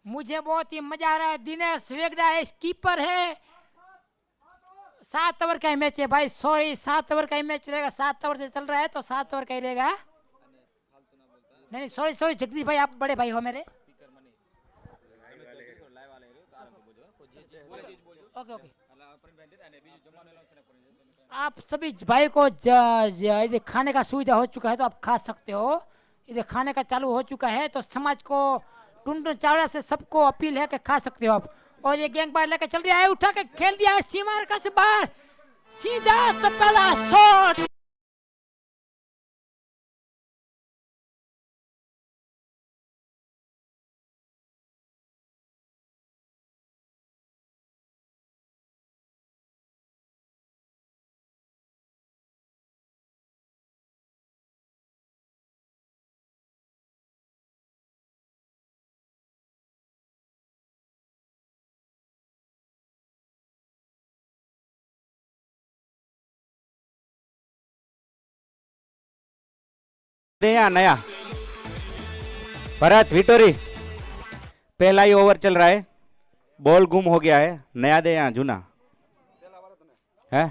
मुझे बहुत ही मजा आ रहा है। दिनेश वेगड़ा है, कीपर है। 7 ओवर का मैच है भाई, सॉरी 7 ओवर का मैच रहेगा। 7 ओवर से चल रहा है तो 7 ओवर का ही रहेगा। नहीं सॉरी सॉरी जगदीश भाई, आप बड़े भाई हो मेरे। Okay okay. आप सभी भाई को इधर खाने का सुविधा हो चुका है तो आप खा सकते हो। इधर खाने का चालू हो चुका है तो समाज को टुनटुन चावड़ा से सबको अपील है कि खा सकते हो आप। और ये गैंग बार लेकर चल रहा है, उठा के खेल दिया है सीमा का से बाहर, सीधा तो पहला शॉट। नया नया भरत विटोरी, पहला ही ओवर चल रहा है, बॉल गुम हो गया है। नया दे यहाँ जूना है।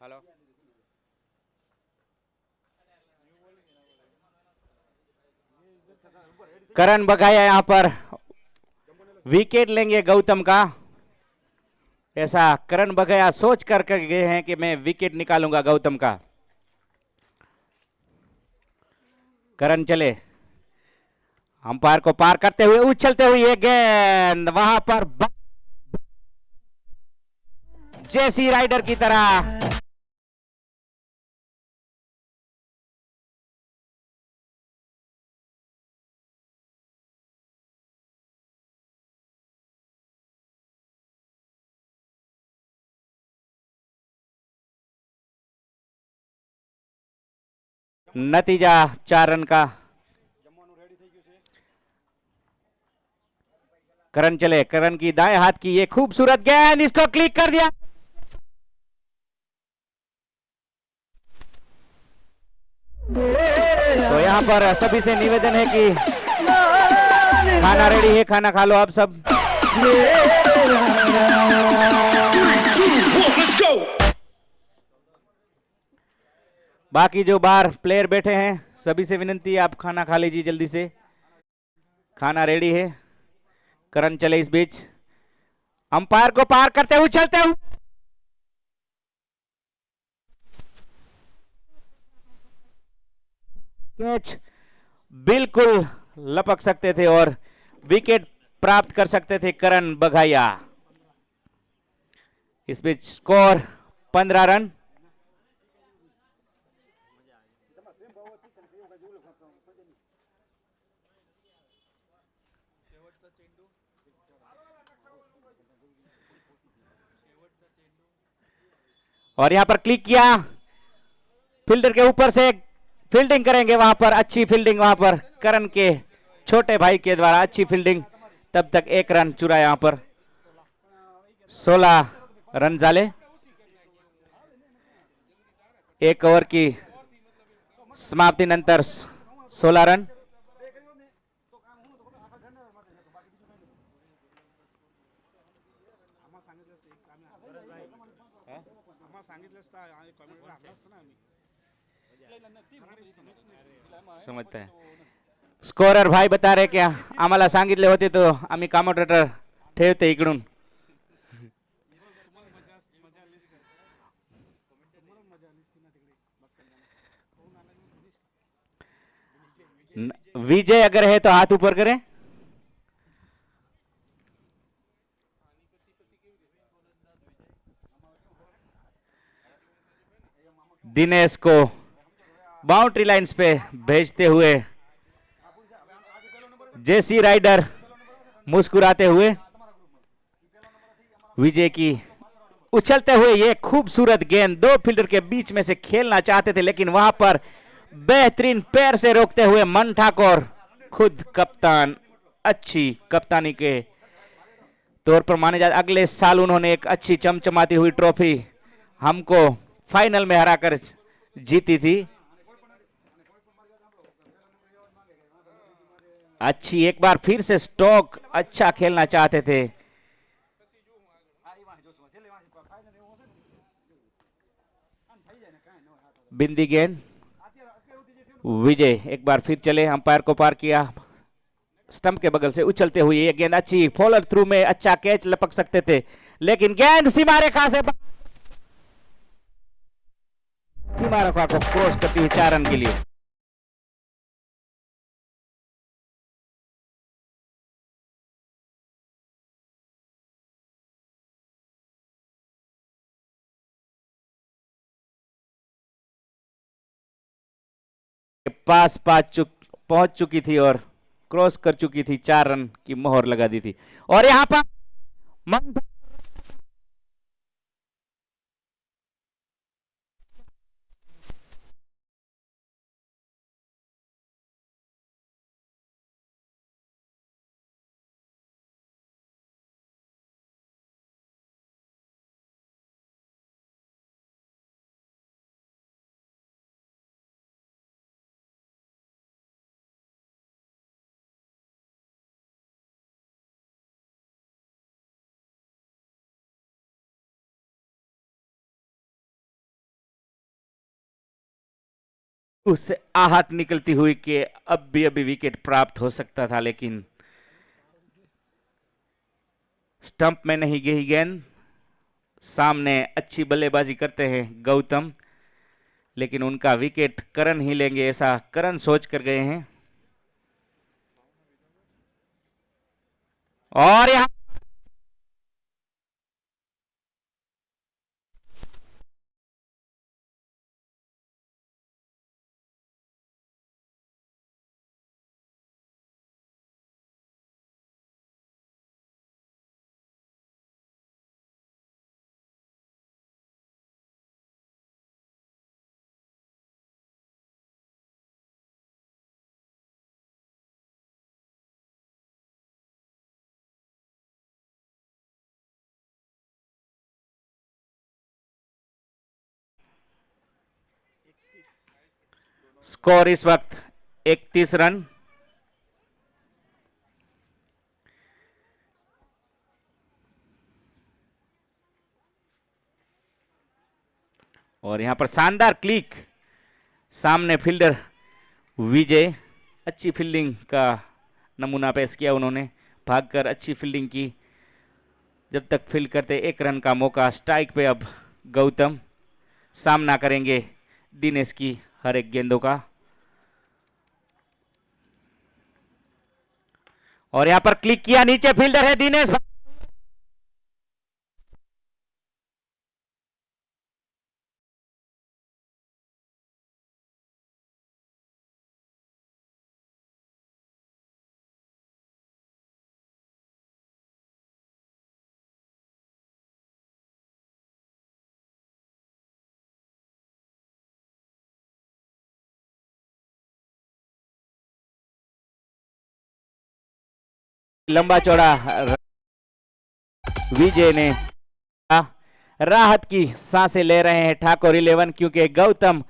हेलो करण बघाया यहाँ पर विकेट लेंगे गौतम का। ऐसा करण बघाया सोच कर गए हैं कि मैं विकेट निकालूंगा गौतम का। करण चले, अंपायर को पार करते हुए उछलते हुए ये गेंद वहां पर जेसी राइडर की तरह। नतीजा 4 रन का। करण चले, करण की दाएं हाथ की ये खूबसूरत गेंद, इसको क्लिक कर दिया। तो यहाँ पर सभी से निवेदन है कि खाना रेडी है, खाना खा लो आप सब। बाकी जो बाहर प्लेयर बैठे हैं सभी से विनती है आप खाना खा लीजिए जल्दी से, खाना रेडी है। करण चले इस बीच अंपायर को पार करते हुए चलते हुए कैच बिल्कुल लपक सकते थे और विकेट प्राप्त कर सकते थे करण बघाया। इस बीच स्कोर 15 रन। और यहां पर क्लिक किया, फील्डर के ऊपर से फील्डिंग करेंगे, वहां पर अच्छी फील्डिंग, वहां पर करण के छोटे भाई के द्वारा अच्छी फील्डिंग, तब तक 1 रन चुरा यहां पर। 16 रन जाले, 1 ओवर की समाप्ति नंतर 16 रन। समजता है स्कोरर भाई बता रहे क्या आम्हाला सांगितले होते तो आम्ही कॉमेंटेटर ठेवते इकडून। विजय अगर है तो हाथ ऊपर करें। दिनेश को बाउंड्री लाइंस पे भेजते हुए जेसी राइडर मुस्कुराते हुए, विजय की उछलते हुए ये खूबसूरत गेंद 2 फील्डर के बीच में से खेलना चाहते थे लेकिन वहां पर बेहतरीन पैर से रोकते हुए मन ठाकुर खुद कप्तान अच्छी कप्तानी के तौर पर माने जाते। अगले साल उन्होंने एक अच्छी चमचमाती हुई ट्रॉफी हमको फाइनल में हराकर जीती थी। अच्छी एक बार फिर से स्टोक अच्छा खेलना चाहते थे। बिंदी गेंद, विजय एक बार फिर चले, अंपायर को पार किया, स्टंप के बगल से उछलते हुए ये गेंद अच्छी फॉलोअर थ्रू में अच्छा कैच लपक सकते थे, लेकिन गेंद सीमा रेखा से सीमा रेखा को क्रॉस करती है 4 रन के लिए। पास पहुंच चुकी थी और क्रॉस कर चुकी थी, 4 रन की मोहर लगा दी थी। और यहां पर उससे आहट निकलती हुई कि अब भी अभी विकेट प्राप्त हो सकता था, लेकिन स्टंप में नहीं गई गेंद। सामने अच्छी बल्लेबाजी करते हैं गौतम, लेकिन उनका विकेट करण ही लेंगे ऐसा करण सोच कर गए हैं। और यहां स्कोर इस वक्त 31 रन। और यहां पर शानदार क्लिक, सामने फील्डर विजय, अच्छी फील्डिंग का नमूना पेश किया उन्होंने, भागकर अच्छी फील्डिंग की। जब तक फील्ड करते 1 रन का मौका। स्ट्राइक पे अब गौतम सामना करेंगे दिनेश की हर एक गेंदों का। और यहां पर क्लिक किया, नीचे फील्डर है दिनेश। लंबा चौड़ा विजय ने राहत की सांसें ले रहे हैं ठाकुर 11, क्योंकि गौतम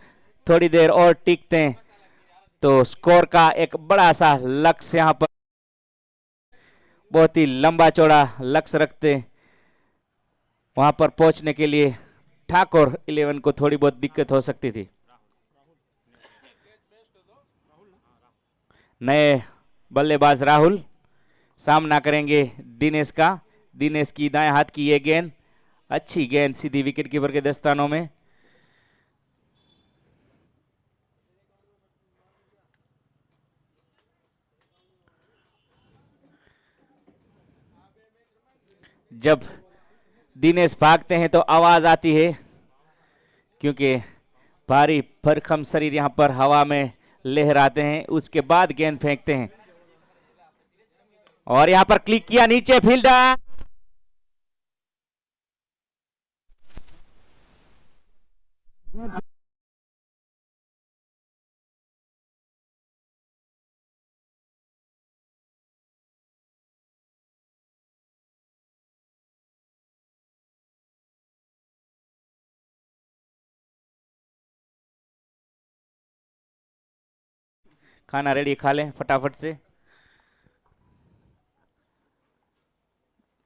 थोड़ी देर और टिकते हैं तो स्कोर का एक बड़ा सा लक्ष्य यहां पर, बहुत ही लंबा चौड़ा लक्ष्य रखते वहां पर पहुंचने के लिए ठाकुर 11 को थोड़ी बहुत दिक्कत हो सकती थी। नए बल्लेबाज राहुल सामना करेंगे दिनेश का। दिनेश की दाएं हाथ की ये गेंद, अच्छी गेंद सीधी विकेट कीपर के दस्तानों में। जब दिनेश भागते हैं तो आवाज आती है, क्योंकि भारी भरकम शरीर यहां पर हवा में लहराते हैं, उसके बाद गेंद फेंकते हैं। और यहां पर क्लिक किया, नीचे फील्डर खाना रेडी, खा लें फटाफट से।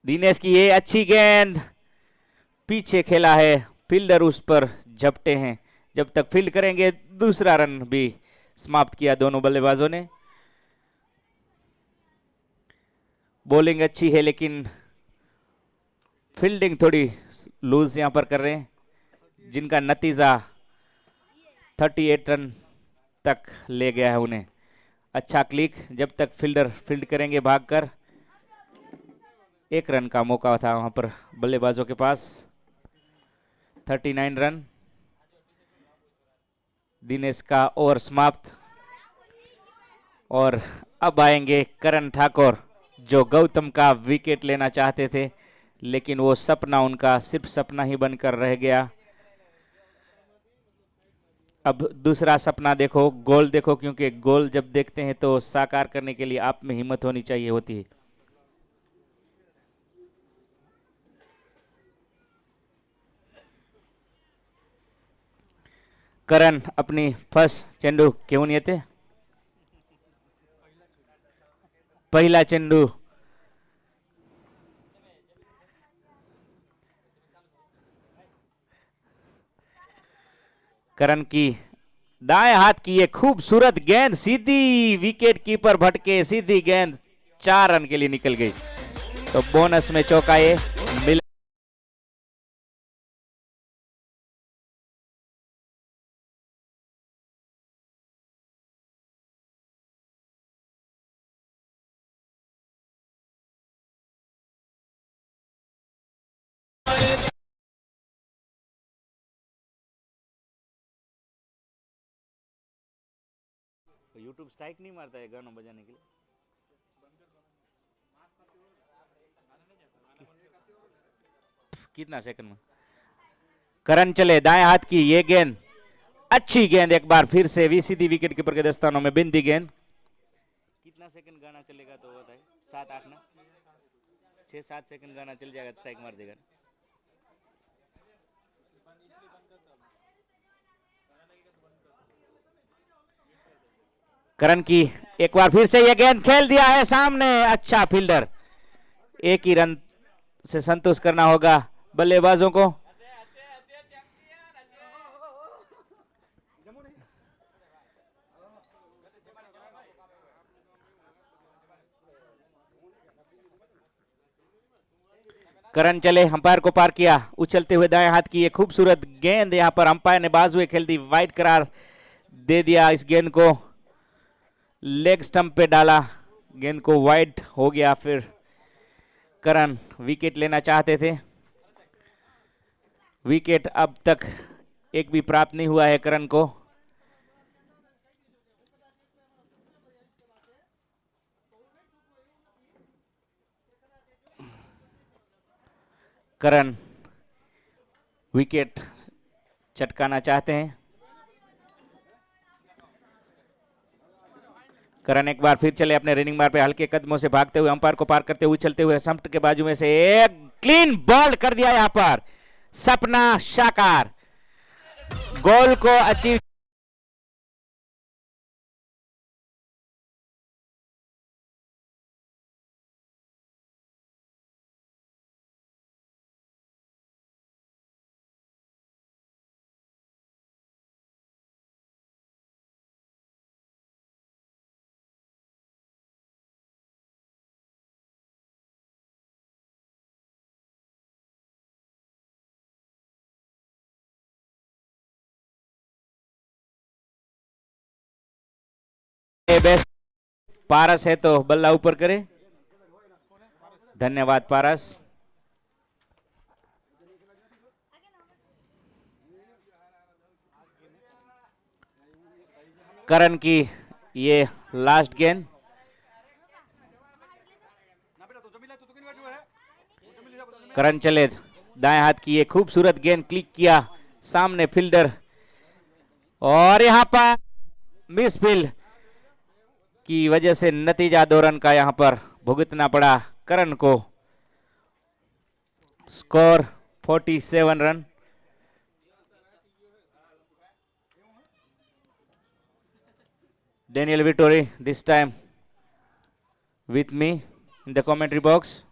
दिनेश की ये अच्छी गेंद पीछे खेला है, फील्डर उस पर झपटे हैं। जब तक फील्ड करेंगे दूसरा रन भी समाप्त किया दोनों बल्लेबाजों ने। बॉलिंग अच्छी है लेकिन फील्डिंग थोड़ी लूज यहां पर कर रहे हैं, जिनका नतीजा 38 रन तक ले गया है उन्हें। अच्छा क्लिक, जब तक फील्डर फील्ड करेंगे भागकर। 1 रन का मौका था वहां पर बल्लेबाजों के पास। 39 रन। दिनेश का ओवर समाप्त। और अब आएंगे करण ठाकुर, जो गौतम का विकेट लेना चाहते थे, लेकिन वो सपना उनका सिर्फ सपना ही बनकर रह गया। अब दूसरा सपना देखो, गोल देखो, क्योंकि गोल जब देखते हैं तो साकार करने के लिए आप में हिम्मत होनी चाहिए होती है। करण अपनी फर्स्ट चेंडू घेऊन येते, पहिला चेंडू करण की दाएं हाथ की ये खूबसूरत गेंद सीधी विकेट कीपर भटके, सीधी गेंद 4 रन के लिए निकल गई। तो बोनस में चौका ये मिला। यूट्यूब स्ट्राइक नहीं मारता है गाना बजाने के लिए? कितना सेकंड में? करण चले, दाएं हाथ की ये गेंद अच्छी गेंद, एक बार फिर से सीधी विकेट कीपर के दस्तानों में बिंदी गेंद। कितना सेकंड गाना चलेगा तो बताए? 7-8 ना, 6-7 सेकंड गाना चल जाएगा, स्ट्राइक मार देगा। करण की एक बार फिर से यह गेंद खेल दिया है सामने, अच्छा फील्डर। एक ही रन से संतोष करना होगा बल्लेबाजों को। करण चले, अंपायर को पार किया, उछलते हुए दाएं हाथ की ये खूबसूरत गेंद यहां पर अंपायर ने बाजुए खेल दी, वाइड करार दे दिया। इस गेंद को लेग स्टंप पे डाला, गेंद को वाइड हो गया। फिर करण विकेट लेना चाहते थे, विकेट अब तक एक भी प्राप्त नहीं हुआ है करण को। करण विकेट चटकाना चाहते हैं। करण एक बार फिर चले अपने रनिंग बार पे, हल्के कदमों से भागते हुए, अंपायर को पार करते हुए, उछलते हुए स्टंप के बाजू में से एक क्लीन बॉल कर दिया यहां पर। सपना साकार, गोल को अचीव। बेस्ट पारस है तो बल्ला ऊपर करे। धन्यवाद पारस। करण की ये लास्ट गेंद, करण चले, दाएं हाथ की ये खूबसूरत गेंद क्लिक किया, सामने फील्डर, और यहां पर मिस फील्ड की वजह से नतीजा 2 रन का यहां पर भुगतना पड़ा करण को। Score 47 run. Daniel Vittori this time with me in the commentary box.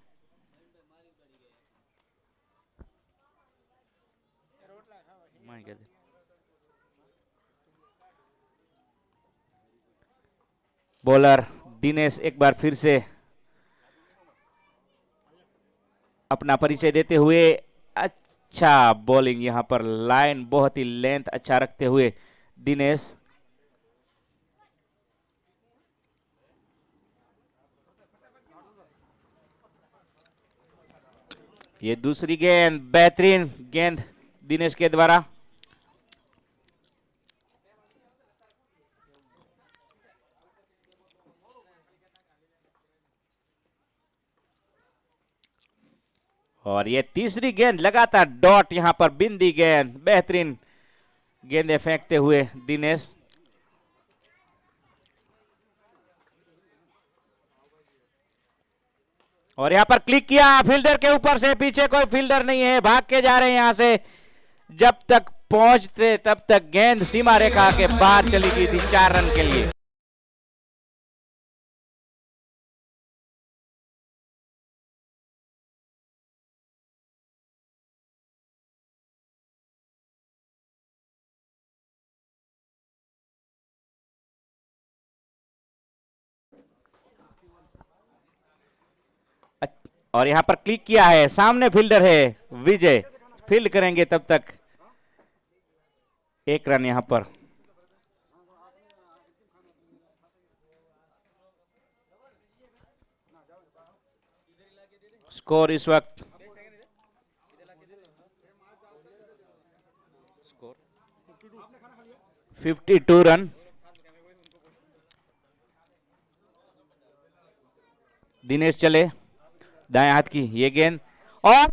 Bowler Dinesh एक बार फिर से अपना परिचय देते हुए, अच्छा बॉलिंग यहां पर, लाइन बहुत ही लेंथ अच्छा रखते हुए दिनेश। ये दूसरी गेंद, बेहतरीन गेंद दिनेश के द्वारा। और ये तीसरी गेंद, लगातार डॉट यहां पर, बिंदी गेंद, बेहतरीन गेंदें फेंकते हुए दिनेश। और यहां पर क्लिक किया फील्डर के ऊपर से, पीछे कोई फील्डर नहीं है, भाग के जा रहे हैं यहां से। जब तक पहुंचते तब तक गेंद सीमा रेखा के बाहर चली गई थी 4 रन के लिए। और यहां पर क्लिक किया है, सामने फील्डर है विजय, फील्ड करेंगे तब तक 1 रन यहां पर। स्कोर इस वक्त 52 रन। दिनेश चले, दाएं हाथ की ये गेंद, और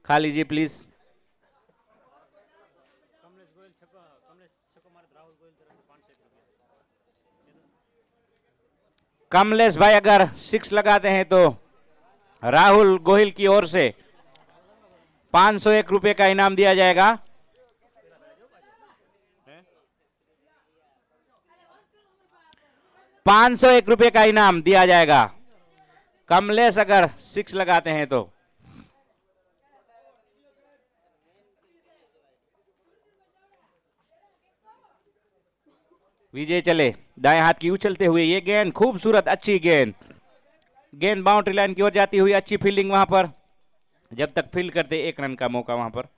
खा लीजिए प्लीज। कमलेश भाई अगर 6 लगाते हैं तो राहुल गोहिल की ओर से 501 रुपए का इनाम दिया जाएगा। ₹501 का इनाम दिया जाएगा कमलेश अगर 6 लगाते हैं तो। विजय चले दाएं हाथ की उछलते हुए, ये गेंद खूबसूरत, अच्छी गेंद, गेंद बाउंड्री लाइन की ओर जाती हुई, अच्छी फील्डिंग वहां पर, जब तक फील्ड करते 1 रन का मौका वहां पर।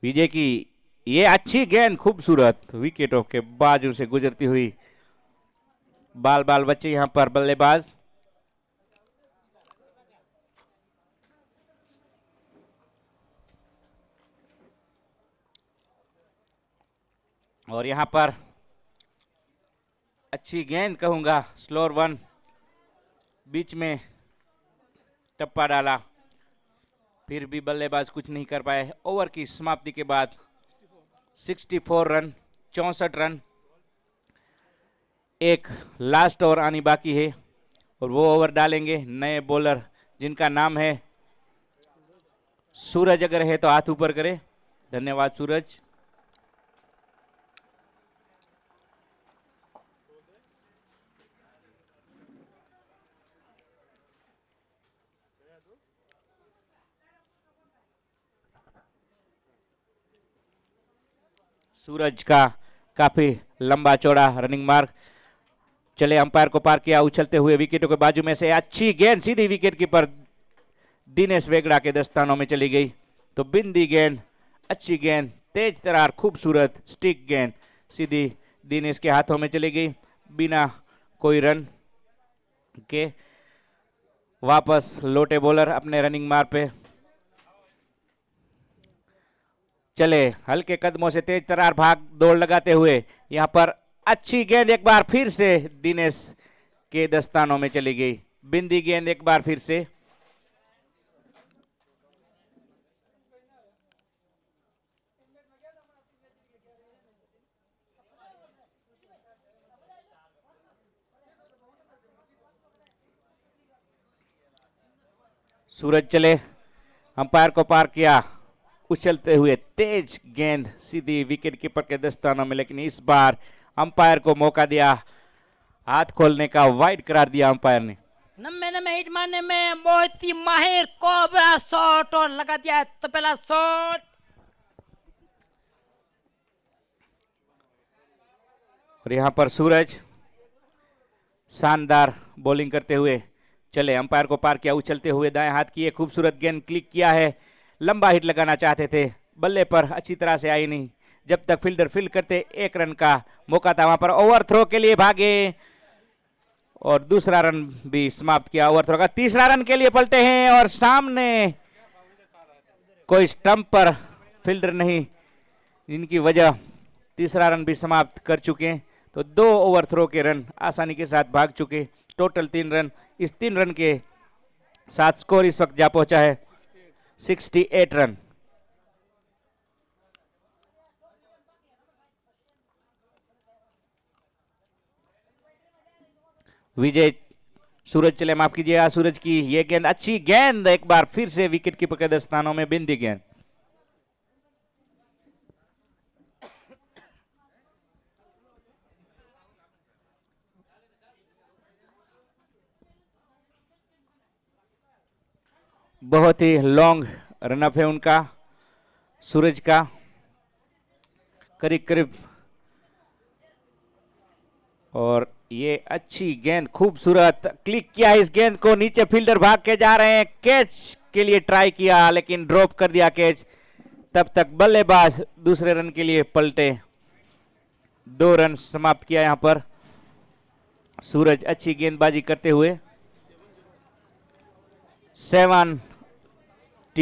विजय की ये अच्छी गेंद, खूबसूरत, विकेटों के बाजू से गुजरती हुई, बाल बाल बच्चे यहां पर बल्लेबाज। और यहां पर अच्छी गेंद कहूंगा, स्लोअर वन, बीच में टप्पा डाला, फिर भी बल्लेबाज कुछ नहीं कर पाए। ओवर की समाप्ति के बाद 64 रन, 64 रन, एक लास्ट ओवर आनी बाकी है और वो ओवर डालेंगे नए बॉलर जिनका नाम है सूरज। अगर है तो हाथ ऊपर करे, धन्यवाद सूरज। सूरज का काफी लंबा चौड़ा रनिंग मार्क, चले अंपायर को पार किया, उछलते हुए विकेटों के बाजू में से अच्छी गेंद सीधी विकेट कीपर दिनेश वेगड़ा के दस्तानों में चली गई। तो बिंदी गेंद, अच्छी गेंद, तेज तरार, खूबसूरत स्टिक गेंद सीधी दिनेश के हाथों में चली गई, बिना कोई रन के वापस लौटे बॉलर अपने रनिंग मार्क पे। चले हल्के कदमों से तेज तरार भाग दौड़ लगाते हुए, यहां पर अच्छी गेंद एक बार फिर से दिनेश के दस्तानों में चली गई, बिंदी गेंद एक बार फिर से। सूरज चले अंपायर को पार किया, उछलते हुए तेज गेंद सीधी विकेट कीपर के दस्तानों में, लेकिन इस बार अंपायर को मौका दिया हाथ खोलने का, वाइड करार दिया अंपायर ने। नम्बे नम्बे हिट मारने में बहुत ही माहिर कोबरा शॉट और लगा दिया तो पहला शॉट। और यहां पर सूरज शानदार बॉलिंग करते हुए चले, अंपायर को पार किया, उछलते हुए दाएं हाथ की एक खूबसूरत गेंद क्लिक किया है, लंबा हिट लगाना चाहते थे, बल्ले पर अच्छी तरह से आई नहीं, जब तक फील्डर फील्ड करते 1 रन का मौका था वहां पर। ओवर थ्रो के लिए भागे और दूसरा रन भी समाप्त किया ओवर थ्रो का, तीसरा रन के लिए पलटे हैं और सामने कोई स्टंप पर फील्डर नहीं, जिनकी वजह तीसरा रन भी समाप्त कर चुके हैं। तो 2 ओवर थ्रो के रन आसानी के साथ भाग चुके, टोटल 3 रन। इस 3 रन के साथ स्कोर इस वक्त जा पहुंचा है 68 रन। विजय सूरज चले, माफ कीजिएगा, सूरज की ये गेंद, अच्छी गेंद, एक बार फिर से विकेट कीपर के दस्तानों में बिंदी गेंद। बहुत ही लॉन्ग रनअप है उनका, सूरज का, करीब करीब, और ये अच्छी गेंद, खूबसूरत क्लिक किया इस गेंद को, नीचे फील्डर भाग के जा रहे हैं, कैच के लिए ट्राई किया लेकिन ड्रॉप कर दिया कैच, तब तक बल्लेबाज दूसरे रन के लिए पलटे, 2 रन समाप्त किया यहां पर सूरज, अच्छी गेंदबाजी करते हुए। 70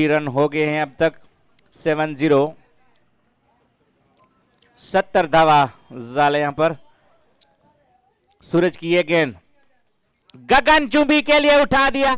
रन हो गए हैं अब तक, 70, 70 धावा जाले यहां पर। सूरज की ये गेंद गगनचुंबी के लिए उठा दिया,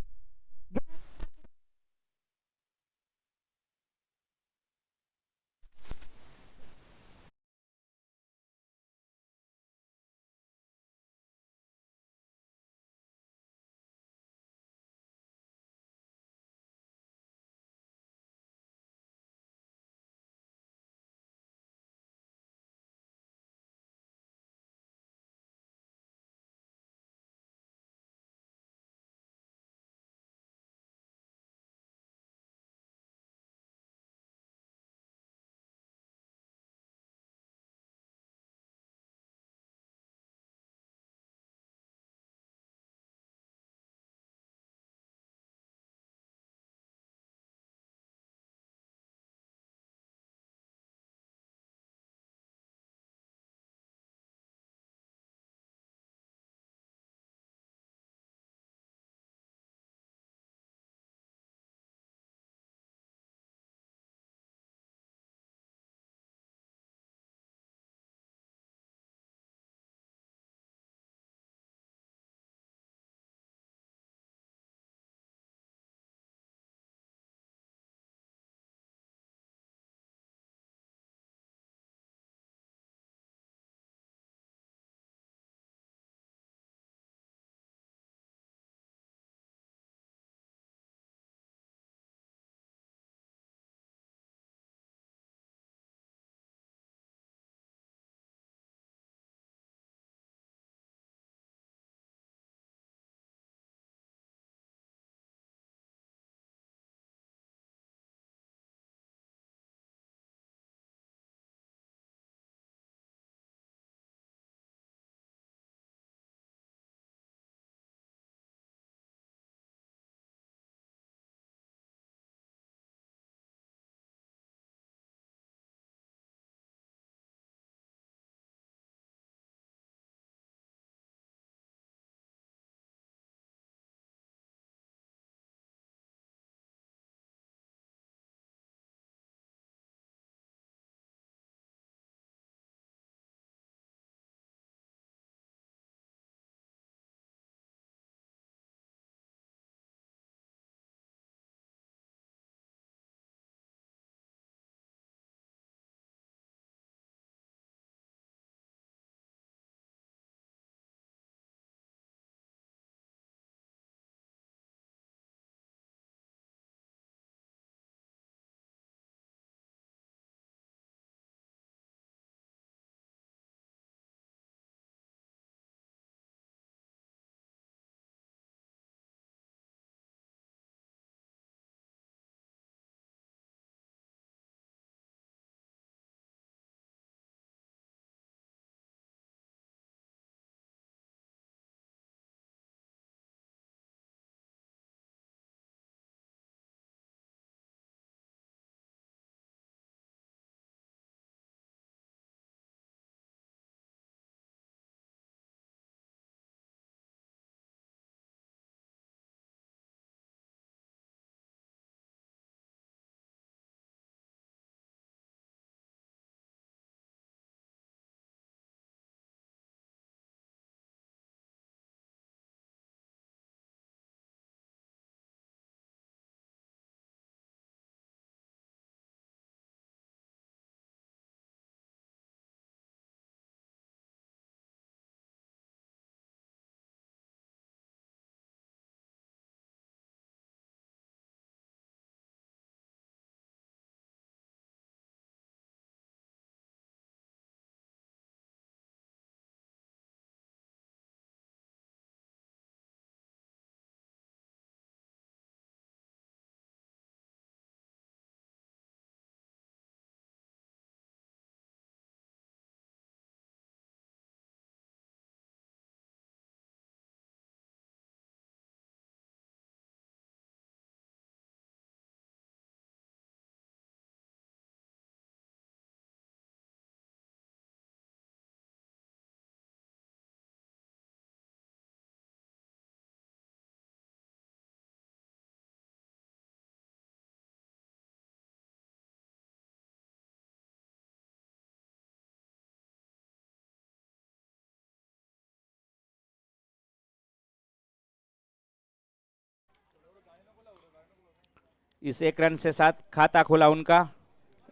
इस एक रन से साथ खाता खोला उनका,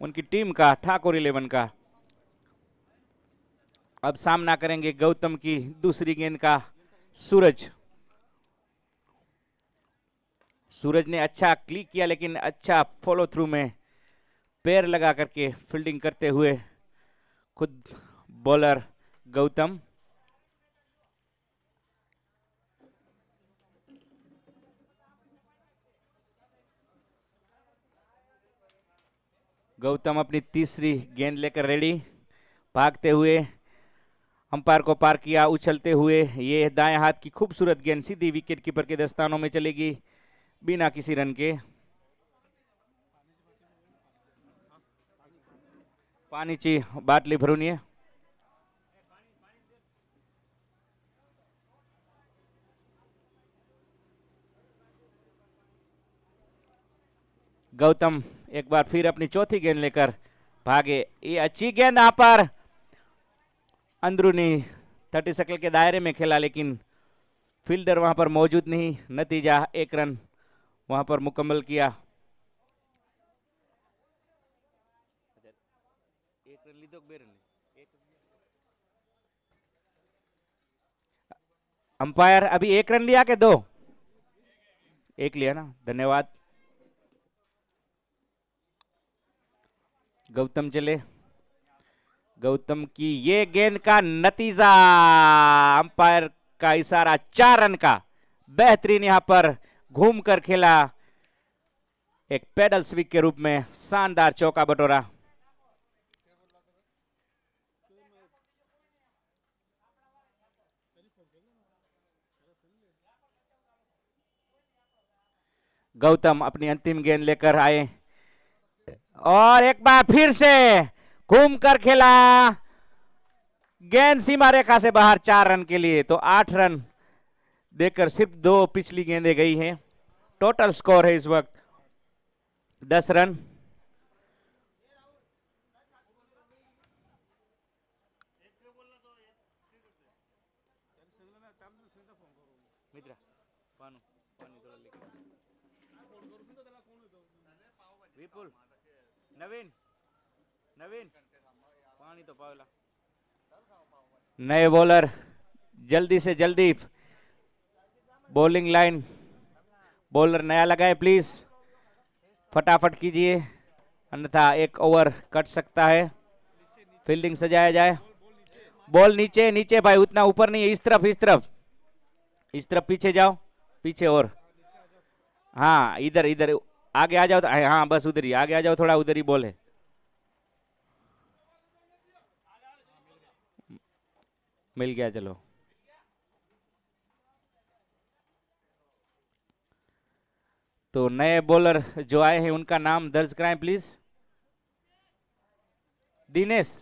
उनकी टीम का, ठाकुर 11 का। अब सामना करेंगे गौतम की दूसरी गेंद का सूरज। सूरज ने अच्छा क्लिक किया लेकिन अच्छा फॉलो थ्रू में पैर लगा करके फील्डिंग करते हुए खुद बॉलर गौतम। गौतम अपनी तीसरी गेंद लेकर रेडी, भागते हुए अंपायर को पार किया उछलते हुए। ये दाएं हाथ की खूबसूरत गेंद सीधी विकेट कीपर के दस्तानों में चलेगी बिना किसी रन के। पानीची बाटली भरून ये। गौतम एक बार फिर अपनी चौथी गेंद लेकर भागे। ये अच्छी गेंद यहां पर अंदरूनी 30 सर्कल के दायरे में खेला लेकिन फील्डर वहां पर मौजूद नहीं। नतीजा 1 रन वहां पर मुकम्मल किया। अंपायर अभी 1 रन लिया के 2? 1 लिया ना, धन्यवाद। गौतम चले। गौतम की ये गेंद का नतीजा, अंपायर का इशारा 4 रन का। बेहतरीन यहां पर घूमकर खेला, एक पेडल स्विक के रूप में शानदार चौका बटोरा। गौतम अपनी अंतिम गेंद लेकर आए और एक बार फिर से घूमकर खेला, गेंद सीमा रेखा से बाहर 4 रन के लिए। तो 8 रन देकर सिर्फ 2 पिछली गेंदें गई हैं। टोटल स्कोर है इस वक्त 10 रन। विपुल, नवीन, नवीन पानी तो पावला। नए बॉलर जल्दी से जल्दी बॉलिंग लाइन, बॉलर नया लगाए प्लीज, फटाफट कीजिए अन्यथा 1 ओवर कट सकता है। फील्डिंग सजाया जाए। बॉल नीचे नीचे भाई, उतना ऊपर नहीं है, इस तरफ इस तरफ इस तरफ, पीछे जाओ, पीछे और, हाँ इधर इधर आगे आ जाओ। हाँ बस उधर ही आगे आ जाओ, थोड़ा उधर ही बॉल है। मिल गया, चलो। तो नए बॉलर जो आए हैं उनका नाम दर्ज कराएं प्लीज। दिनेश,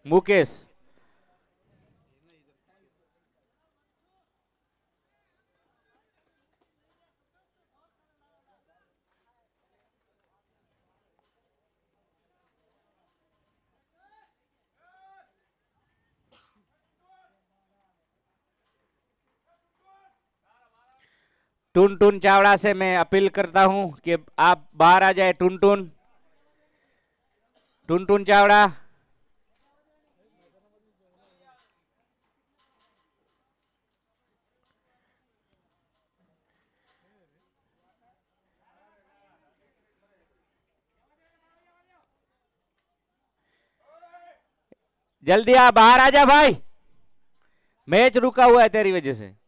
मुकेश, टुन टुन चावड़ा से मैं अपील करता हूं कि आप बाहर आ जाए। टुन टुन, टुन टुन चावड़ा, जल्दी आ, बाहर आ जा भाई, मैच रुका हुआ है तेरी वजह से।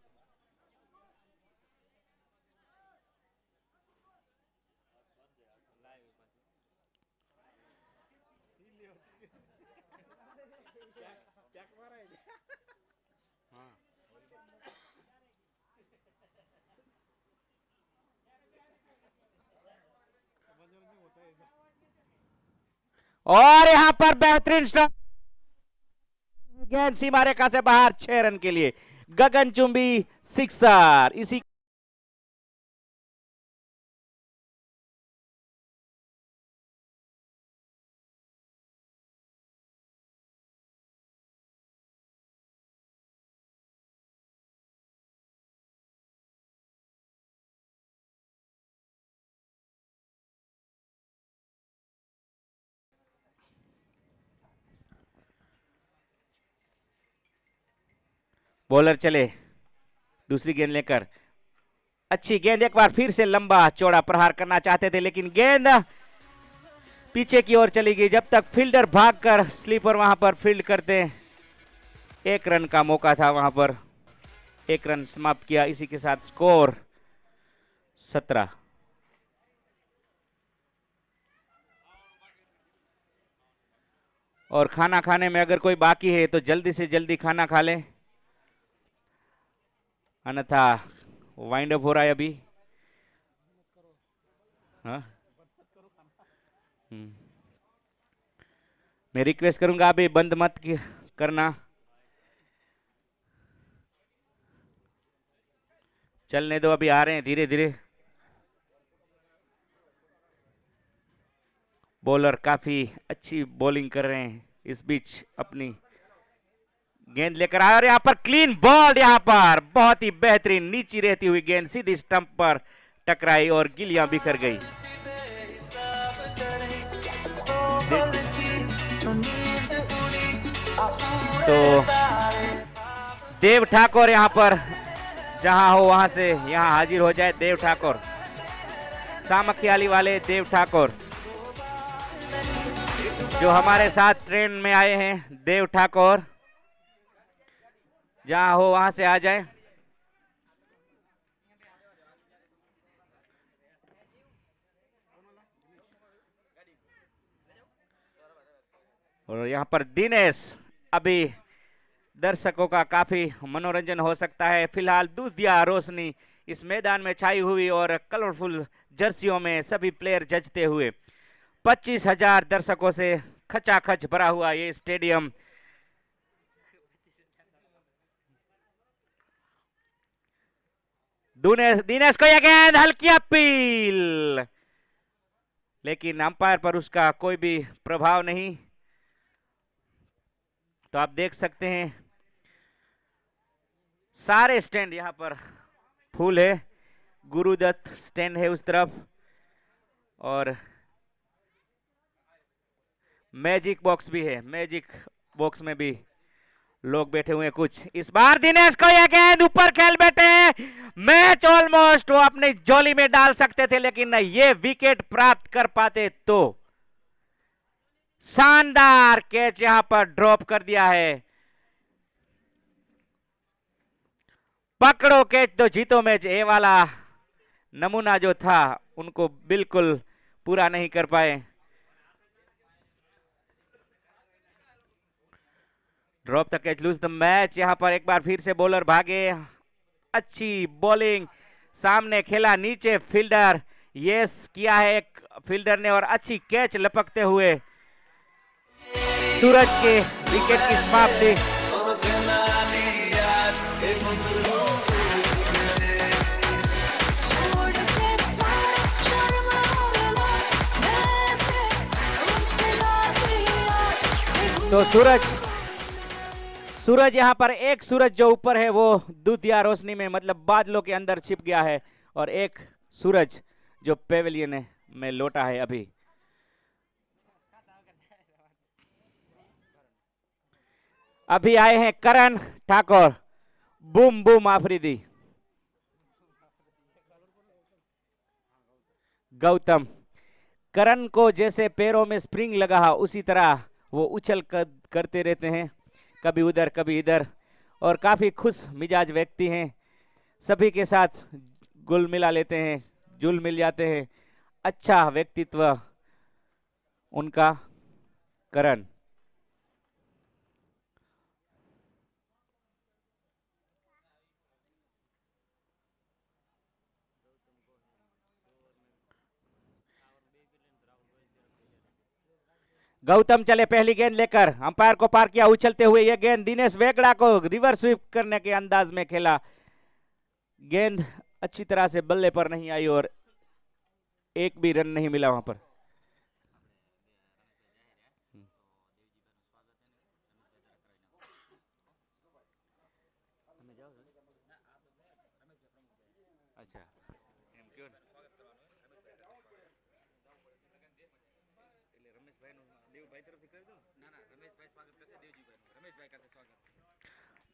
और यहां पर बेहतरीन स्ट्रोक, गेंद सीमा रेखा से बाहर 6 रन के लिए। गगनचुंबी सिक्सर। इसी बॉलर चले दूसरी गेंद लेकर। अच्छी गेंद, एक बार फिर से लंबा चौड़ा प्रहार करना चाहते थे लेकिन गेंद पीछे की ओर चली गई। जब तक फील्डर भागकर स्लीपर वहां पर फील्ड करते, 1 रन का मौका था वहां पर, 1 रन समाप्त किया। इसी के साथ स्कोर 17। और खाना खाने में अगर कोई बाकी है तो जल्दी से जल्दी खाना खा लें, अन्यथा वाइंड अप हो रहा है अभी। हाँ? मैं रिक्वेस्ट करूंगा अभी बंद मत करना, चलने दो, अभी आ रहे हैं धीरे धीरे। बॉलर काफी अच्छी बॉलिंग कर रहे हैं, इस बीच अपनी गेंद लेकर आए और यहां पर क्लीन बॉल, यहां पर बहुत ही बेहतरीन नीची रहती हुई गेंद सीधी स्टंप पर टकराई और गिलियां बिखर गई। तो देव ठाकुर यहां पर जहां हो वहां से यहां हाजिर हो जाए देव ठाकुर, सामखियाली वाले देव ठाकुर जो हमारे साथ ट्रेन में आए हैं। देव ठाकुर जहां हो वहां से आ जाए। और यहां पर दिनेश, अभी दर्शकों का काफी मनोरंजन हो सकता है। फिलहाल दूधिया रोशनी इस मैदान में छाई हुई और कलरफुल जर्सियों में सभी प्लेयर जजते हुए 25,000 दर्शकों से खचाखच भरा हुआ ये स्टेडियम दिनेश को यह गेंद हल्की अपील, लेकिन अंपायर पर उसका कोई भी प्रभाव नहीं। तो आप देख सकते हैं सारे स्टैंड यहां पर फुल है। गुरुदत्त स्टैंड है उस तरफ और मैजिक बॉक्स भी है, मैजिक बॉक्स में भी लोग बैठे हुए हैं कुछ। इस बार दिनेश को यह गेंद ऊपर खेल बैठे हैं, मैच ऑलमोस्ट वो अपनी झोली में डाल सकते थे लेकिन ये विकेट प्राप्त कर पाते तो। शानदार कैच यहां पर ड्रॉप कर दिया है। पकड़ो कैच तो जीतो मैच, ये वाला नमूना जो था उनको बिल्कुल पूरा नहीं कर पाए। Drop the catch lose the match. यहां पर एक बार फिर से बॉलर भागे, अच्छी बॉलिंग, सामने खेला नीचे फील्डर, यस किया है एक फील्डर ने और अच्छी कैच लपकते हुए सूरज के विकेट की समाप्ति। तो सूरज यहां पर एक सूरज जो ऊपर है वो दूधिया रोशनी में मतलब बादलों के अंदर छिप गया है और एक सूरज जो पेविलियन में लौटा है। अभी आए हैं करण ठाकुर, बूम बूम आफरीदी। गौतम, करण को जैसे पैरों में स्प्रिंग लगा उसी तरह वो उछल करते रहते हैं, कभी उधर कभी इधर, और काफी खुश मिजाज व्यक्ति हैं, सभी के साथ गुल मिला लेते हैं, जुल मिल जाते हैं। अच्छा व्यक्तित्व उनका करण। गौतम चले पहली गेंद लेकर, अंपायर को पार किया उछलते हुए, यह गेंद दिनेश वेगड़ा को रिवर्स स्वीप करने के अंदाज में खेला। गेंद अच्छी तरह से बल्ले पर नहीं आई और एक भी रन नहीं मिला वहां पर। अच्छा,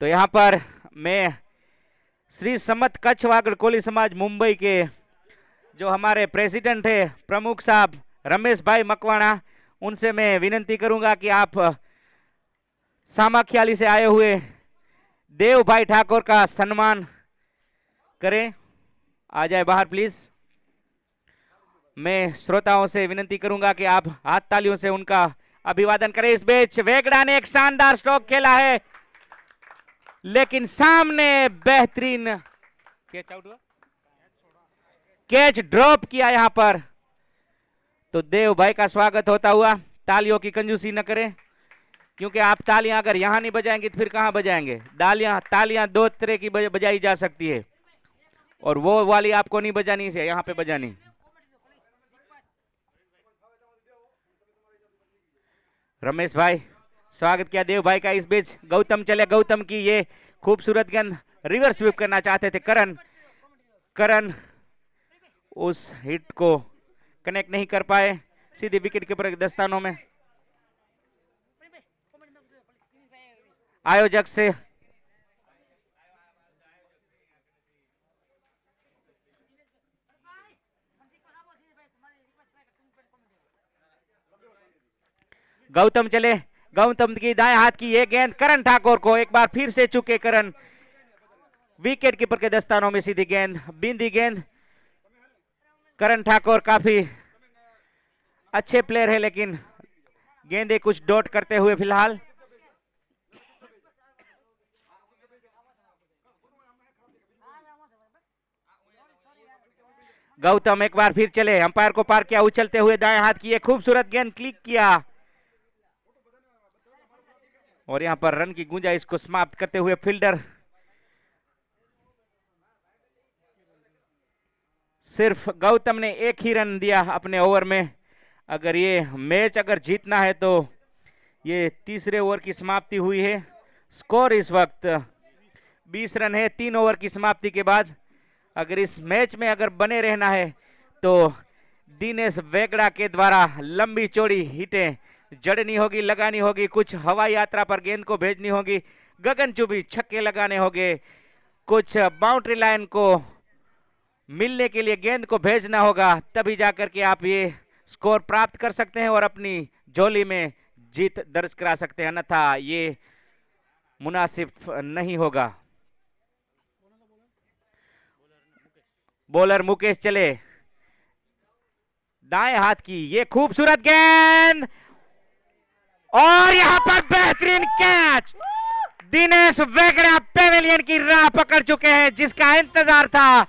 तो यहां पर मैं श्री समत कच्छ वागड़ कोली समाज मुंबई के जो हमारे प्रेसिडेंट है प्रमुख साहब रमेश भाई मकवाणा, उनसे मैं विनती करूंगा कि आप सामाख्याली से आए हुए देव भाई ठाकुर का सम्मान करें। आ जाए बाहर प्लीज। मैं श्रोताओं से विनती करूंगा कि आप हाथ तालियों से उनका अभिवादन करें। इस बीच वेगड़ा ने एक शानदार स्ट्रोक खेला है, लेकिन सामने बेहतरीन कैच ड्रॉप किया यहां पर। तो देव भाई का स्वागत होता हुआ। तालियों की कंजूसी न करें, क्योंकि आप तालियां अगर यहां नहीं बजाएंगे तो फिर कहां बजाएंगे। तालियां दो तरह की बजाई जा सकती है, और वो वाली आपको नहीं बजानी है, यहां पे बजानी। रमेश भाई स्वागत किया देव भाई का। इस बीच गौतम चले, गौतम की ये खूबसूरत गेंद रिवर्स स्वीप करना चाहते थे करण उस हिट को कनेक्ट नहीं कर पाए, सीधी विकेट कीपर के दस्तानों में। आयोजक से गौतम चले, गौतम की दाएं हाथ की ये गेंद करण ठाकुर को, एक बार फिर से चुके करण, विकेट कीपर के दस्तानों में सीधी गेंद, बिंदी गेंद। करण ठाकुर काफी अच्छे प्लेयर है, लेकिन गेंदे कुछ डॉट करते हुए फिलहाल। गौतम एक बार फिर चले, अंपायर को पार किया, उछलते हुए दाएं हाथ की ये खूबसूरत गेंद क्लिक किया, और यहां पर रन की गुंजाइश को समाप्त करते हुए फील्डर सिर्फ गौतम ने एक ही रन दिया अपने ओवर में। अगर ये मैच अगर जीतना है तो ये तीसरे ओवर की समाप्ति हुई है। स्कोर इस वक्त 20 रन है 3 ओवर की समाप्ति के बाद। अगर इस मैच में अगर बने रहना है तो दिनेश वेगड़ा के द्वारा लंबी चौड़ी हिटें जड़नी होगी, लगानी होगी, कुछ हवाई यात्रा पर गेंद को भेजनी होगी, गगनचुंबी छक्के लगाने होंगे, कुछ बाउंड्री लाइन को मिलने के लिए गेंद को भेजना होगा, तभी जाकर के आप ये स्कोर प्राप्त कर सकते हैं और अपनी झोली में जीत दर्ज करा सकते हैं, अन्यथा ये मुनासिब नहीं होगा। बॉलर मुकेश चले, दाएं हाथ की ये खूबसूरत गेंद, और यहां पर बेहतरीन कैच। दिनेश वेगड़ा पेवेलियन की राह पकड़ चुके हैं, जिसका इंतजार था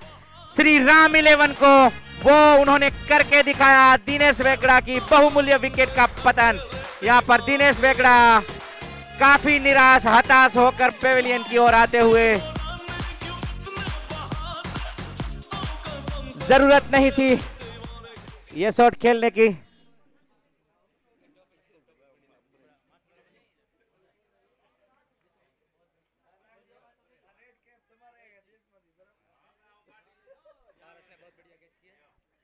श्री राम 11 को, वो उन्होंने करके दिखाया। दिनेश वेगड़ा की बहुमूल्य विकेट का पतन। यहां पर दिनेश वेगड़ा काफी निराश हताश होकर पेवेलियन की ओर आते हुए, जरूरत नहीं थी ये शॉट खेलने की।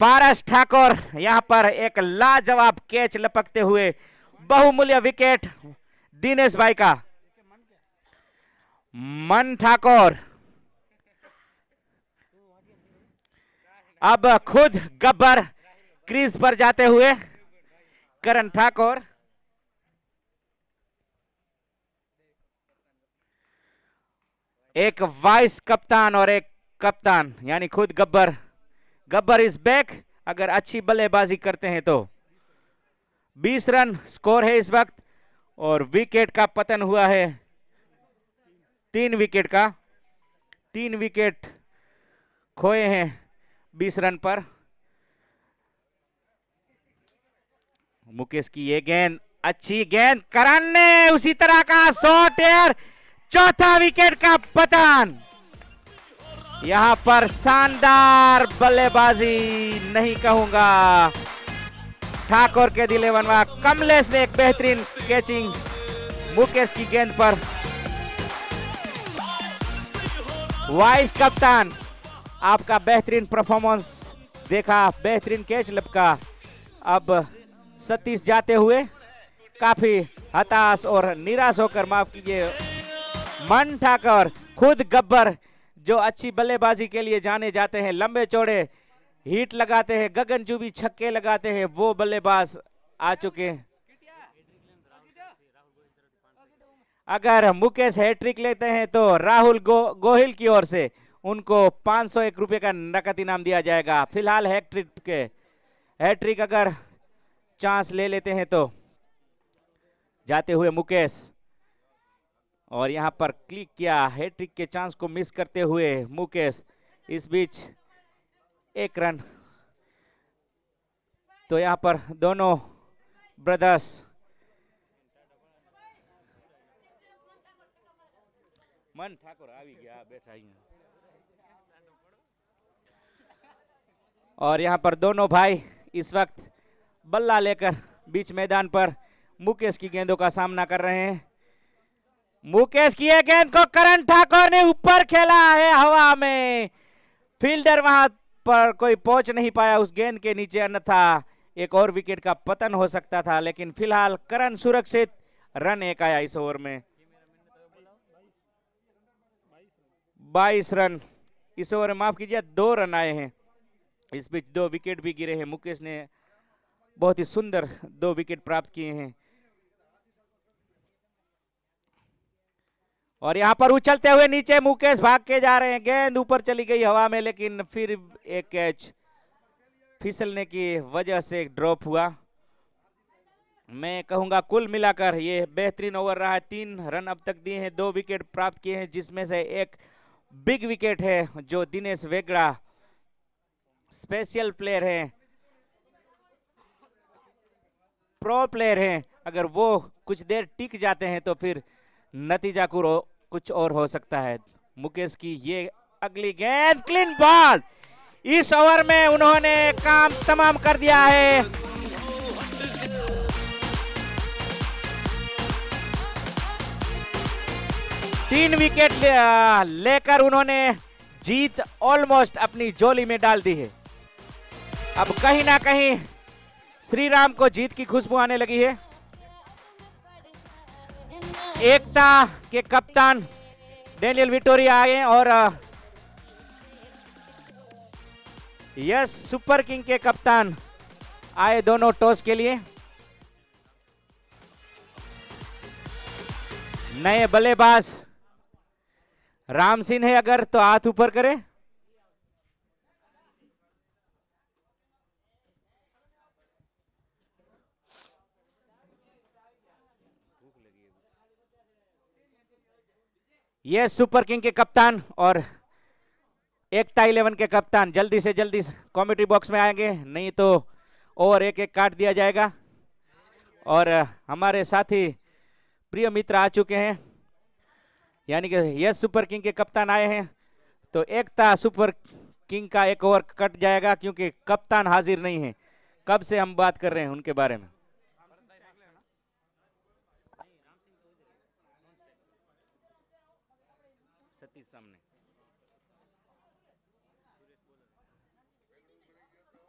पारस ठाकुर यहां पर एक लाजवाब कैच लपकते हुए, बहुमूल्य विकेट दिनेश भाई का। मन ठाकुर अब खुद गब्बर क्रीज पर जाते हुए, करण ठाकुर एक वाइस कप्तान और एक कप्तान, यानी खुद गब्बर इज बैक। अगर अच्छी बल्लेबाजी करते हैं तो 20 रन स्कोर है इस वक्त, और विकेट का पतन हुआ है 3 विकेट का, 3 विकेट खोए हैं 20 रन पर। मुकेश की ये गेंद, अच्छी गेंद, करण ने उसी तरह का शॉट एयर, चौथा विकेट का पतन। यहां पर शानदार बल्लेबाजी नहीं कहूंगा, ठाकुर के दिले बनवा। कमलेश ने एक बेहतरीन कैचिंग मुकेश की गेंद पर। वाइस कप्तान आपका बेहतरीन परफॉर्मेंस देखा, बेहतरीन कैच लपका। अब सतीश जाते हुए काफी हताश और निराश होकर, माफ कीजिए, मन ठाकुर खुद गब्बर जो अच्छी बल्लेबाजी के लिए जाने जाते हैं, लंबे चौड़े हिट लगाते हैं, गगनचुंबी छक्के लगाते हैं, वो बल्लेबाज आ चुके हैं। अगर मुकेश हैट्रिक लेते हैं तो राहुल गोहिल की ओर से उनको 501 रुपए का नकद इनाम दिया जाएगा। फिलहाल हैट्रिक अगर चांस ले लेते हैं तो जाते हुए मुकेश, और यहां पर क्लिक किया, हैट्रिक के चांस को मिस करते हुए मुकेश। इस बीच 1 रन। तो यहां पर दोनों ब्रदर्स मन ठाकुर आ गया बैठा ही, और यहां पर दोनों भाई इस वक्त बल्ला लेकर बीच मैदान पर मुकेश की गेंदों का सामना कर रहे हैं। मुकेश की एक गेंद को करण ठाकुर ने ऊपर खेला है हवा में, फील्डर वहां पर कोई पहुंच नहीं पाया उस गेंद के नीचे, अन्यथा एक और विकेट का पतन हो सकता था, लेकिन फिलहाल करण सुरक्षित। रन 1 आया इस ओवर में, 22 रन इस ओवर में, माफ कीजिए 2 रन आए हैं। इस बीच 2 विकेट भी गिरे हैं, मुकेश ने बहुत ही सुंदर 2 विकेट प्राप्त किए हैं। और यहां पर उछलते हुए नीचे मुकेश भाग के जा रहे हैं, गेंद ऊपर चली गई हवा में, लेकिन फिर एक कैच फिसलने की वजह से ड्रॉप हुआ। मैं कहूंगा कुल मिलाकर ये बेहतरीन ओवर रहा है। 3 रन अब तक दिए हैं, 2 विकेट प्राप्त किए हैं, जिसमें से एक बिग विकेट है जो दिनेश वेगड़ा स्पेशल प्लेयर हैं, प्रो प्लेयर हैं। अगर वो कुछ देर टिक जाते हैं तो फिर नतीजा कुछ और हो सकता है। मुकेश की ये अगली गेंद, क्लीन बॉल। इस ओवर में उन्होंने काम तमाम कर दिया है। तीन विकेट लेकर उन्होंने जीत ऑलमोस्ट अपनी झोली में डाल दी है। अब कहीं ना कहीं श्री राम को जीत की खुशबू आने लगी है। एकता के कप्तान डेनियल विटोरिया आए और यस सुपर किंग के कप्तान आए दोनों टॉस के लिए। नए बल्लेबाज राम सिंह है, अगर तो हाथ ऊपर करें। ये सुपर किंग के कप्तान और एकता 11 के कप्तान जल्दी से जल्दी कमेंट्री बॉक्स में आएंगे, नहीं तो और एक काट दिया जाएगा। और हमारे साथी प्रिय मित्र आ चुके हैं, यानी कि यस सुपर किंग के कप्तान आए हैं, तो एकता सुपर किंग का एक ओवर कट जाएगा क्योंकि कप्तान हाजिर नहीं है। कब से हम बात कर रहे हैं उनके बारे में। सामने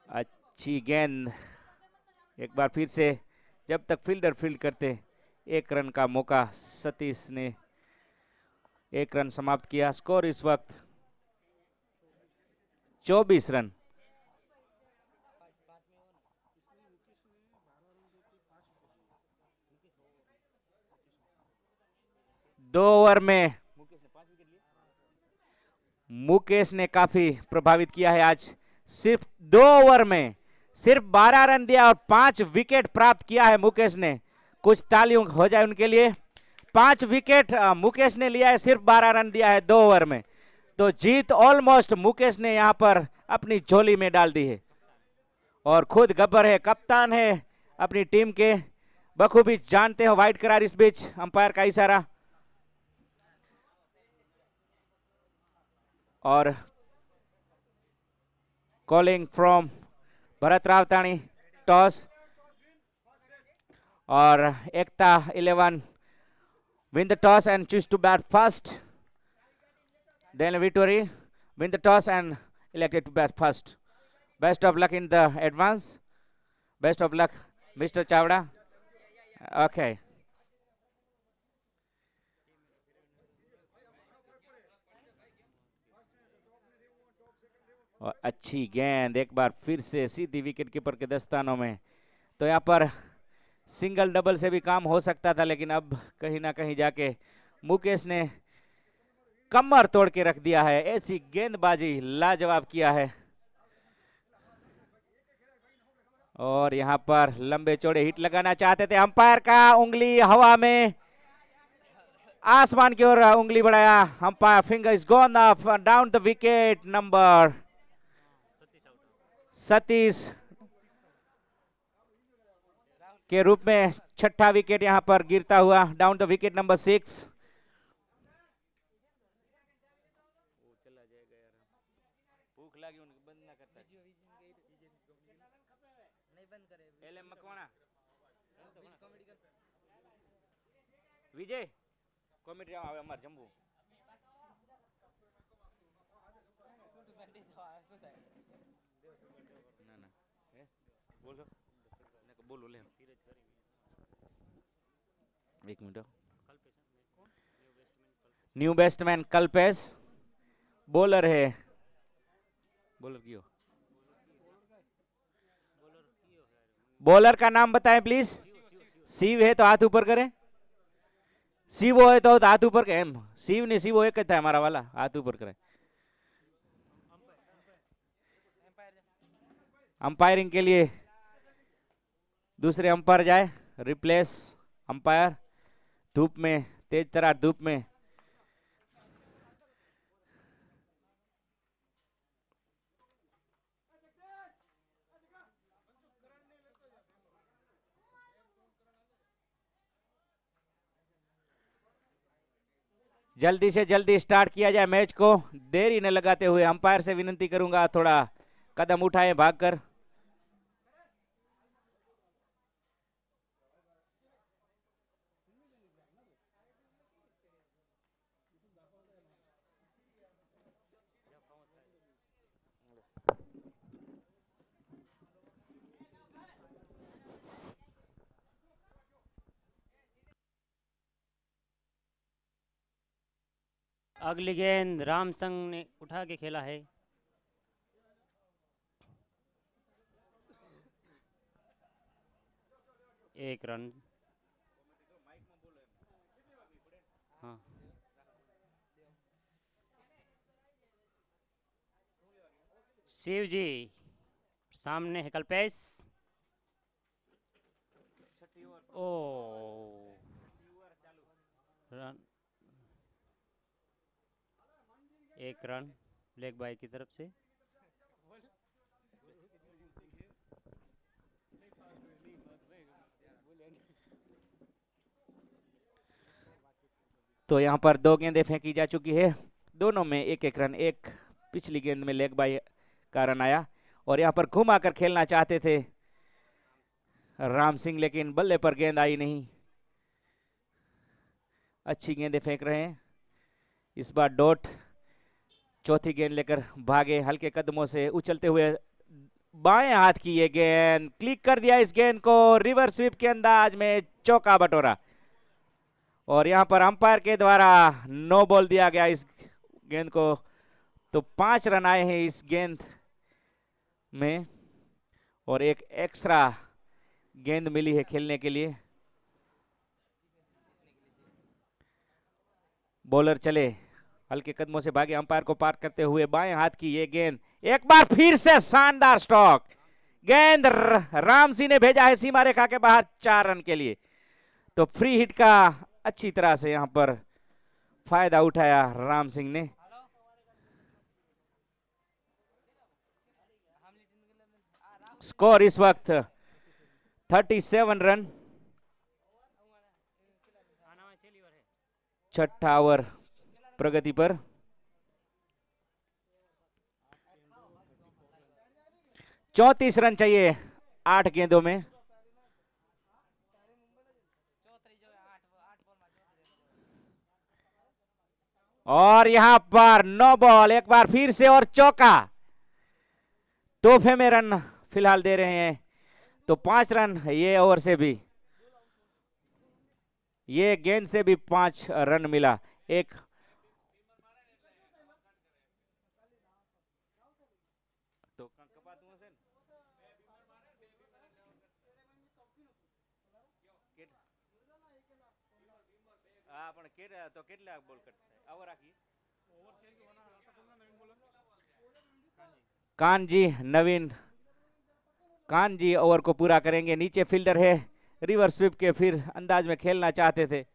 अच्छी गेंद, एक बार फिर से जब तक फील्डर फील्ड करते 1 रन का मौका, सतीश ने 1 रन समाप्त किया। स्कोर इस वक्त 24 रन। दो ओवर में मुकेश ने काफी प्रभावित किया है आज। सिर्फ 2 ओवर में सिर्फ 12 रन दिया और 5 विकेट प्राप्त किया है मुकेश ने। कुछ तालियों हो जाए उनके लिए। 5 विकेट मुकेश ने लिया है, सिर्फ 12 रन दिया है 2 ओवर में, तो जीत ऑलमोस्ट मुकेश ने यहां पर अपनी झोली में डाल दी है। और खुद गब्बर है, कप्तान है अपनी टीम के, बखूबी जानते हो वाइड करार। इस बीच अंपायर का इशारा और कॉलिंग फ्रॉम भरत रावताणी, टॉस। और एकता 11 win the toss and choose to bat first. Daniel Vittori win the toss and elected to bat first. Best of luck in the advance. Best of luck, Mr. Chavda. Okay. और अच्छी गेंद एक बार फिर से सीधी wicket keeper के दस्तानों में। तो यहाँ पर सिंगल डबल से भी काम हो सकता था, लेकिन अब कहीं ना कहीं जाके मुकेश ने कमर तोड़ के रख दिया है। ऐसी गेंदबाजी लाजवाब किया है। और यहाँ पर लंबे चौड़े हिट लगाना चाहते थे, अंपायर का उंगली हवा में, आसमान की ओर उंगली बढ़ाया, umpire finger is gone up down the wicket number. Satish के रूप में छठा विकेट यहां पर गिरता हुआ, down the wicket number 6। Vijay कॉमेडी अमर जम्मू बोलो ले एक minute. New batsman Kalpesh bowler है, बॉलर क्यों, बॉलर का नाम बताएं प्लीज। शिव है तो हाथ ऊपर करें, शिवो है तो हाथ ऊपर करें। शिव ने शिवो एक था हमारा वाला, हाथ ऊपर करें। अंपायरिंग के लिए दूसरे अंपायर जाए, रिप्लेस अंपायर। धूप में, तेज तरार धूप में जल्दी से जल्दी स्टार्ट किया जाए मैच को, देरी न लगाते हुए। अंपायर से विनती करूंगा थोड़ा कदम उठाएं भागकर। अगली गेंद राम संघ ने उठा के खेला है। एक रन। हाँ, शिव जी सामने है कल्पेश। ओ रन, एक रन लेग बाई की तरफ से। तो यहाँ पर दो गेंदें फेंकी जा चुकी है, दोनों में एक एक रन। एक पिछली गेंद में लेग बाई का रन आया और यहाँ पर घुमाकर खेलना चाहते थे राम सिंह, लेकिन बल्ले पर गेंद आई नहीं। अच्छी गेंदें फेंक रहे हैं इस बार। डॉट चौथी गेंद लेकर भागे हल्के कदमों से, उछलते हुए बाएं हाथ की ये गेंद, क्लिक कर दिया इस गेंद को रिवर्स स्वीप के अंदाज में, चौका बटोरा। और यहां पर अंपायर के द्वारा नो बॉल दिया गया इस गेंद को। तो 5 रन आए हैं इस गेंद में और एक एक्स्ट्रा गेंद मिली है खेलने के लिए। बॉलर चले, हल्के कदमों से भागे, अंपायर को पार करते हुए बाएं हाथ की ये गेंद, एक बार फिर से शानदार स्ट्रोक। गेंद राम सिंह ने भेजा है सीमा रेखा के बाहर 4 रन के लिए। तो फ्री हिट का अच्छी तरह से यहां पर फायदा उठाया राम सिंह ने। स्कोर इस वक्त 37 रन। छठा ओवर प्रगति पर। चौंतीस रन चाहिए 8 गेंदों में। और यहां पर नो बॉल, एक बार फिर से और चौका। तोहफे में रन फिलहाल दे रहे हैं। तो 5 रन ये ओवर से भी, ये गेंद से भी 5 रन मिला। एक तो कपा दूं से હા પણ તો કેટલા બોલ કરતા ઓવર રાખી कानजी नवीन कानजी ओवर को पूरा करेंगे। नीचे फील्डर है, रिवर्स स्वीप के फिर अंदाज में खेलना चाहते थे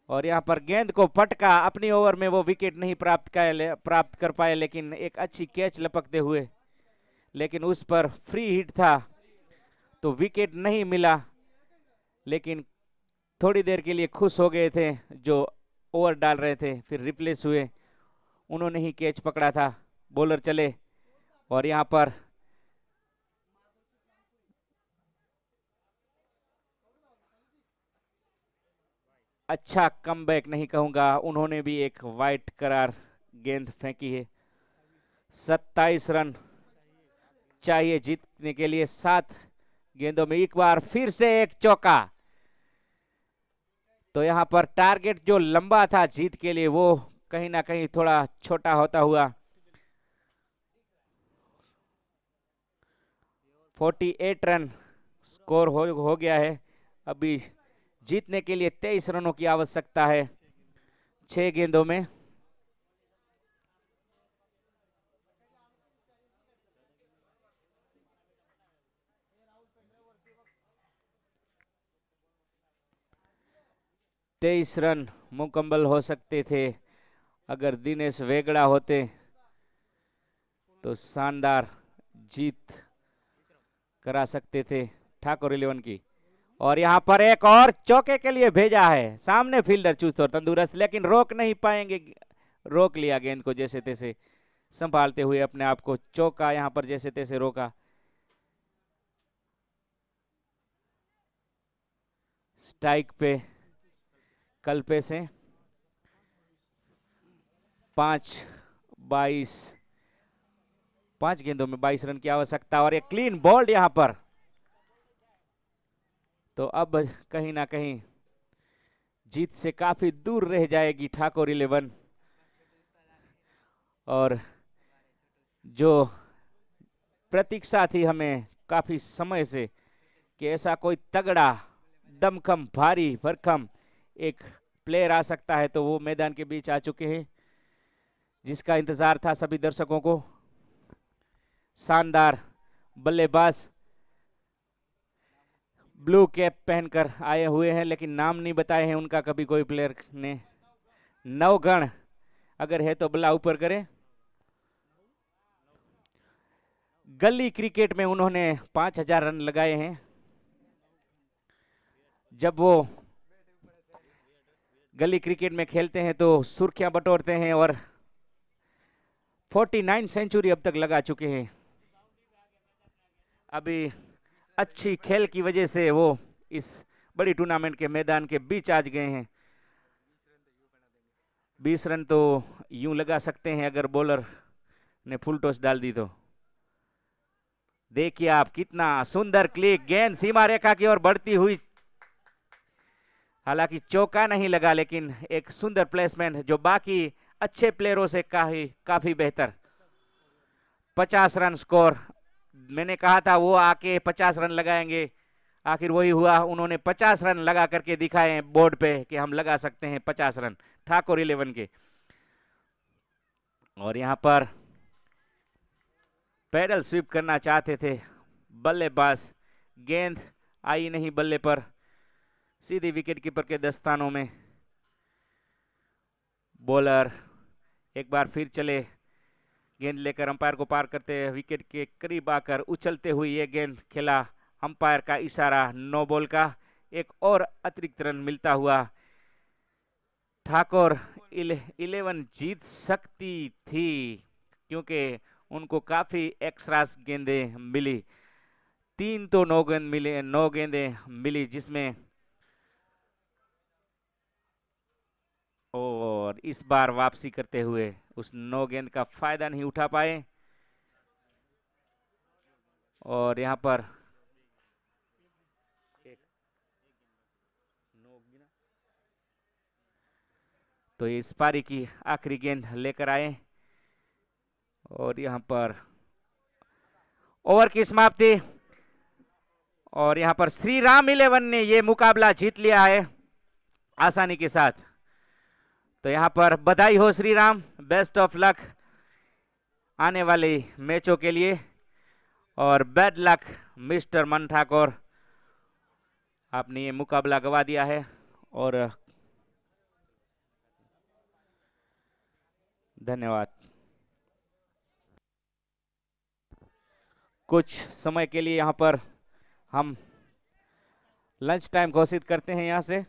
और यहां पर गेंद को फटका। अपनी ओवर में वो विकेट नहीं प्राप्त कर पाए, लेकिन एक अच्छी कैच लपकते हुए, लेकिन उस पर फ्री हिट था तो विकेट नहीं मिला। लेकिन थोड़ी देर के लिए खुश हो गए थे जो ओवर डाल रहे थे, फिर रिप्लेस हुए, उन्होंने ही कैच पकड़ा था। बॉलर चले और यहां पर अच्छा कमबैक नहीं कहूंगा, उन्होंने भी एक वाइट करार गेंद फेंकी है। 27 रन चाहिए जीतने के लिए 7 गेंदों में। एक बार फिर से एक चौका, तो यहां पर टारगेट जो लंबा था जीत के लिए वो कहीं ना कहीं थोड़ा छोटा होता हुआ। 48 रन स्कोर हो गया है। अभी जीतने के लिए 23 रनों की आवश्यकता है 6 गेंदों में। तेईस रन मुकम्मल हो सकते थे अगर दिनेश वेगड़ा होते तो शानदार जीत करा सकते थे ठाकुर 11 की। और यहां पर एक और चौके के लिए भेजा है, सामने फील्डर चुस्त और तंदुरुस्त, लेकिन रोक नहीं पाएंगे। रोक लिया गेंद को जैसे तैसे संभालते हुए अपने आप को, चौका यहां पर जैसे तैसे रोका। स्ट्राइक पे कल्पे से 5 गेंदों में 22 रन की आवश्यकता और एक क्लीन बॉल्ड यहां पर। तो अब कहीं ना कहीं जीत से काफी दूर रह जाएगी ठाकुर 11, और जो प्रतीक्षा थी हमें काफी समय से कि ऐसा कोई तगड़ा दमखम भारी भरकम एक प्लेयर आ सकता है, तो वो मैदान के बीच आ चुके हैं जिसका इंतजार था सभी दर्शकों को। शानदार बल्लेबाज ब्लू कैप पहनकर आए हुए हैं, लेकिन नाम नहीं बताए हैं उनका कभी कोई प्लेयर ने। नवगण अगर है तो बल्ला ऊपर करें। गली क्रिकेट में उन्होंने 5000 रन लगाए हैं जब वो गली क्रिकेट में खेलते हैं तो सुर्खियां बटोरते हैं, और 49 सेंचुरी अब तक लगा चुके हैं। अभी अच्छी खेल की वजह से वो इस बड़ी टूर्नामेंट के मैदान के बीच आ गए हैं। 20 रन तो यूं लगा सकते हैं अगर बॉलर ने फुल टॉस डाल दी तो। देखिए आप, कितना सुंदर क्लिक, गेंद सीमा रेखा की ओर बढ़ती हुई। हालांकि चौका नहीं लगा, लेकिन एक सुंदर प्लेसमेंट जो बाकी अच्छे प्लेयरों से काफी बेहतर। 50 रन स्कोर, मैंने कहा था वो आके 50 रन लगाएंगे, आखिर वही हुआ। उन्होंने 50 रन लगा करके दिखाए बोर्ड पे कि हम लगा सकते हैं 50 रन ठाकुर 11 के। और यहां पर पैडल स्वीप करना चाहते थे बल्लेबाज, गेंद आई नहीं बल्ले पर, सीधी विकेट कीपर के दस्तानों में। बॉलर एक बार फिर चले, गेंद लेकर अंपायर को पार करते विकेट के करीब आकर उछलते हुए ये गेंद खेला। अंपायर का इशारा नो बॉल का, एक और अतिरिक्त रन मिलता हुआ ठाकुर 11 जीत सकती थी, क्योंकि उनको काफी एक्स्ट्रास गेंदें मिली। 3 तो 9 गेंदें मिली जिसमें, और इस बार वापसी करते हुए उस 9 गेंद का फायदा नहीं उठा पाए। और यहां पर तो इस पारी की आखिरी गेंद लेकर आए, और यहां पर ओवर की समाप्ति और यहां पर श्री राम 11 ने ये मुकाबला जीत लिया है आसानी के साथ। तो यहां पर बधाई हो Shri Ram, best of luck आने वाले मैचों के लिए और बैड लक मिस्टर मन ठाकुर, आपने ये मुकाबला गवा दिया है और धन्यवाद। कुछ समय के लिए यहां पर हम लंच टाइम घोषित करते हैं यहां से।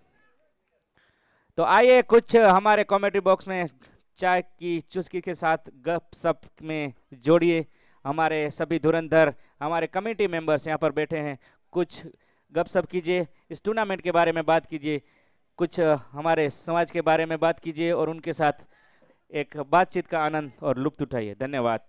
तो आइए कुछ हमारे कमेंट्री बॉक्स में चाय की चुस्की के साथ गपशप में जोड़िए। हमारे सभी धुरंधर हमारे कमेटी मेंबर्स यहाँ पर बैठे हैं, कुछ गपशप कीजिए, इस टूर्नामेंट के बारे में बात कीजिए, कुछ हमारे समाज के बारे में बात कीजिए और उनके साथ एक बातचीत का आनंद और लुत्फ उठाइए। धन्यवाद।